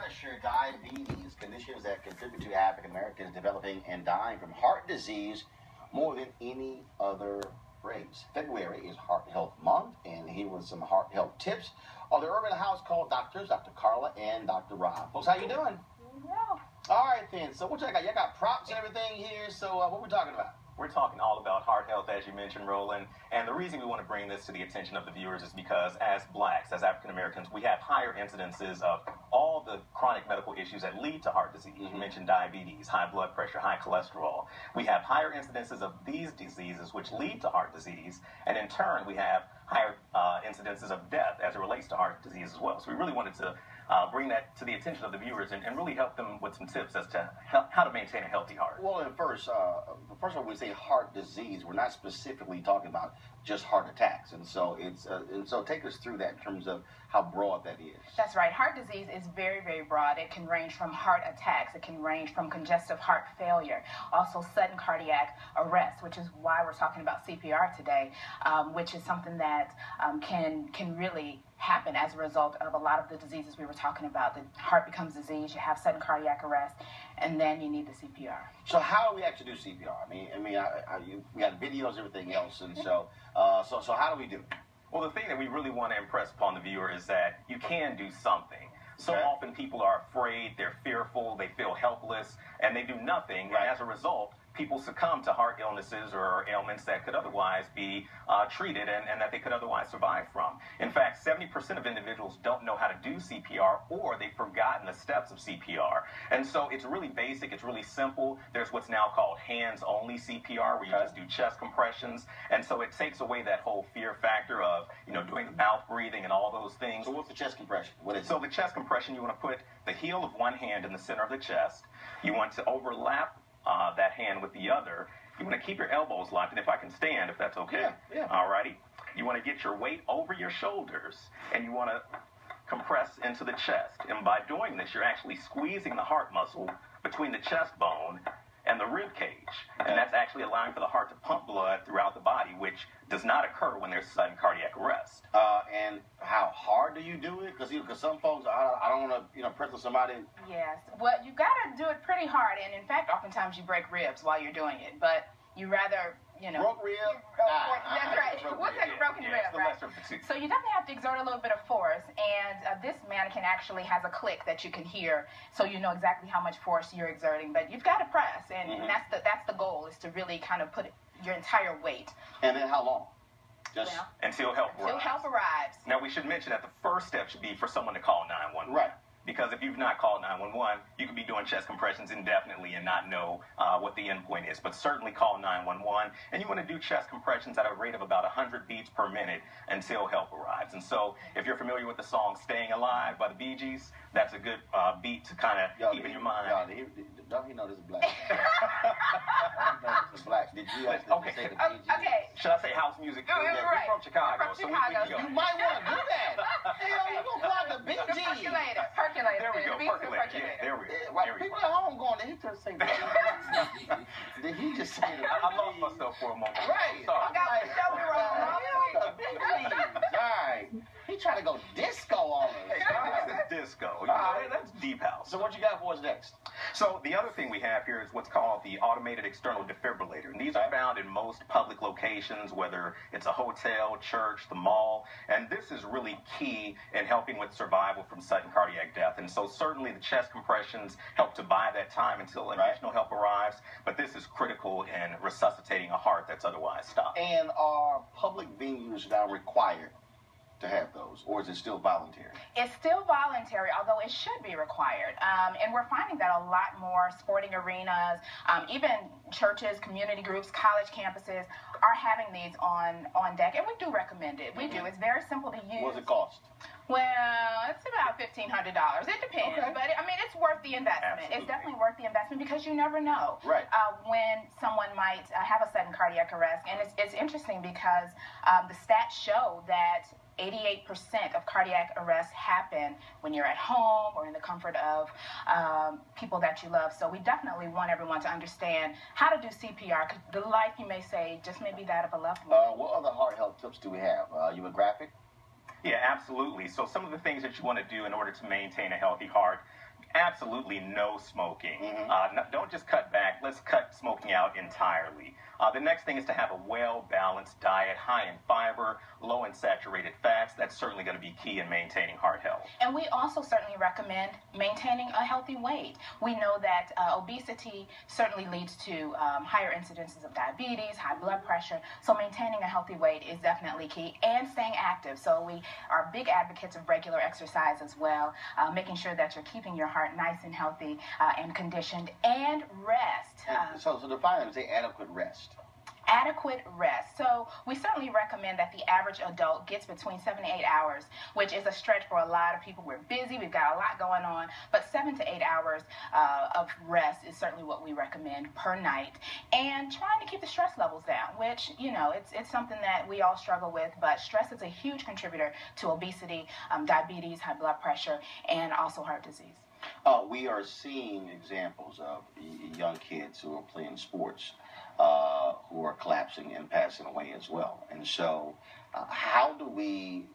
pressure, diabetes, conditions that contribute to African Americans developing and dying from heart disease more than any other race. February is Heart Health Month, and here with some heart health tips are the Urban House called Doctors, Dr. Karla and Dr. Rob. Folks, how you doing? Well. All right, then. So what y'all got? Y'all got props and everything here, so what we talking about? We're talking all about heart health, as you mentioned, Roland. And the reason we want to bring this to the attention of the viewers is because as blacks, as African Americans, we have higher incidences of all the chronic medical issues that lead to heart disease. You mentioned diabetes, high blood pressure, high cholesterol. We have higher incidences of these diseases which lead to heart disease. And in turn, we have higher incidences of death as it relates to heart disease as well. So we really wanted to bring that to the attention of the viewers and really help them with some tips as to how to maintain a healthy heart. Well, and first of all, when we say heart disease, we're not specifically talking about just heart attacks, and so take us through that in terms of how broad that is. That's right. Heart disease is very, very broad. It can range from heart attacks. It can range from congestive heart failure, also sudden cardiac arrest, which is why we're talking about CPR today, which is something that can really happen as a result of a lot of the diseases we were talking about. The heart becomes diseased, you have sudden cardiac arrest, and then you need the CPR. So how do we actually do CPR? We got videos, everything else, and so how do we do it? Well, the thing that we really want to impress upon the viewer is that you can do something. So Okay. often people are afraid, they're fearful, they feel helpless, and they do nothing. Right. And as a result, people succumb to heart illnesses or ailments that could otherwise be treated and that they could otherwise survive from. In fact, 70% of individuals don't know how to do CPR, or they've forgotten the steps of CPR. And so it's really basic, it's really simple. There's what's now called hands-only CPR, where you just do chest compressions. And so it takes away that whole fear factor of, doing the mouth breathing and all those things. So what's the chest compression? What is it? So the chest compression, you want to put the heel of one hand in the center of the chest. You want to overlap that hand with the other. You want to keep your elbows locked, and if I can stand, if that's okay. Yeah. Alrighty. You want to get your weight over your shoulders, and you want to compress into the chest. And by doing this, you're actually squeezing the heart muscle between the chest bone and the rib cage. And that's actually allowing for the heart to pump blood throughout the body, which does not occur when there's sudden cardiac arrest. And how hard do you do it? Because some folks, I don't want to, press on somebody. Yes. Well, you got to do it pretty hard, and in fact, oftentimes you break ribs while you're doing it, but you rather, Broke rib? That's right. We'll take a broken rib, right? So you definitely have to exert a little bit of force, and this mannequin actually has a click that you can hear, so you know exactly how much force you're exerting, but you've got to press, and that's the goal, is to really kind of put your entire weight. And then how long? Until help arrives. Until help arrives. Now, we should mention that the first step should be for someone to call 911. Right. Because if you've not called 911, you could be doing chest compressions indefinitely and not know what the end point is. But certainly call 911. And you want to do chest compressions at a rate of about 100 beats per minute until help arrives. And so if you're familiar with the song Staying Alive by the Bee Gees, that's a good beat to kind of keep in your mind. Don't you know this is black? This is black. Did you actually say the Bee Gees? Okay. Should I say house music? Right. We're from Chicago. We're from Chicago. So You might want to do that. You're going to fly the Bee Gees. Percolator. There we go. Percolator. Yeah, there we go. People at home going, did he just say that? Did he just say that? I lost myself for a moment. Right. Sorry. The Bee Gees. All right. He trying to go disco on us. This is disco. That's deep house. So what you got for us next? So the other thing we have here is what's called the automated external defibrillator. And these are found in most public locations, whether it's a hotel, church, the mall. And this is really key in helping with survival from sudden cardiac death. And so certainly the chest compressions help to buy that time until additional help arrives. But this is critical in resuscitating a heart that's otherwise stopped. And are public venues now required to have those, or is it still voluntary? It's still voluntary, although it should be required. And we're finding that a lot more sporting arenas, even churches, community groups, college campuses are having these on deck, and we do recommend it. We do. It's very simple to use. What does it cost? Well, it's about $1,500. It depends, but it's worth the investment. Absolutely. It's definitely worth the investment because you never know when someone might have a sudden cardiac arrest. And it's interesting because the stats show that 88% of cardiac arrests happen when you're at home or in the comfort of people that you love. So we definitely want everyone to understand how to do CPR, because the life, you may say, just may be that of a loved one. What other heart health tips do we have? You a graphic? Yeah, absolutely. So some of the things that you want to do in order to maintain a healthy heart Absolutely no smoking. Don't just cut back. Let's cut smoking out entirely. The next thing is to have a well-balanced diet, high in fiber, low in saturated fats. That's certainly going to be key in maintaining heart health. And we also certainly recommend maintaining a healthy weight. We know that obesity certainly leads to higher incidences of diabetes, high blood pressure. So maintaining a healthy weight is definitely key, and staying active. So we are big advocates of regular exercise as well, making sure that you're keeping your heart nice and healthy and conditioned, and rest. So define them, say adequate rest. Adequate rest. So we certainly recommend that the average adult gets between 7 to 8 hours, which is a stretch for a lot of people. We're busy, we've got a lot going on, but 7 to 8 hours of rest is certainly what we recommend per night. And trying to keep the stress levels down, which, you know, it's something that we all struggle with, but stress is a huge contributor to obesity, diabetes, high blood pressure, and also heart disease. We are seeing examples of young kids who are playing sports who are collapsing and passing away as well. And so how do we,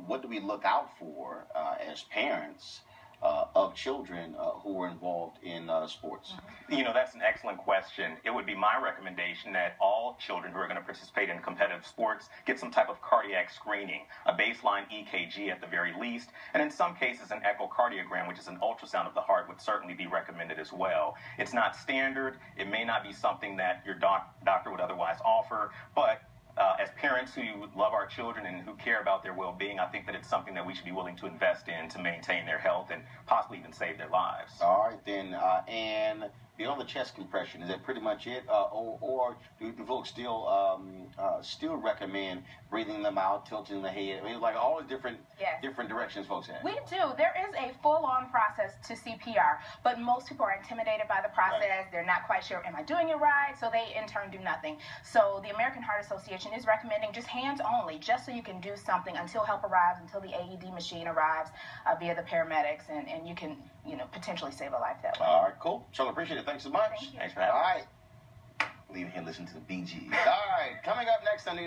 what do we look out for as parents of children who are involved in sports? That's an excellent question. It would be my recommendation that all children who are going to participate in competitive sports get some type of cardiac screening, a baseline EKG at the very least, and in some cases an echocardiogram, which is an ultrasound of the heart, would certainly be recommended as well. It's not standard. It may not be something that your doctor would otherwise offer, but as parents who love our children and who care about their well-being, I think that it's something that we should be willing to invest in to maintain their health and possibly even save their lives. All right, then. And beyond the chest compression, is that pretty much it? Or do folks still recommend breathing them out, tilting the head? I mean, like all the different directions folks have. We do. There is a full-on process to CPR, but most people are intimidated by the process. Right. They're not quite sure, am I doing it right? So they, in turn, do nothing. So the American Heart Association is recommending just hands only, just so you can do something until help arrives, until the AED machine arrives via the paramedics, and you can, potentially save a life that way. All right, cool. So I appreciate it. Thanks so much. Thank you. Thanks for having me. All right. Leave here and listen to the BG. All right, coming up next on News.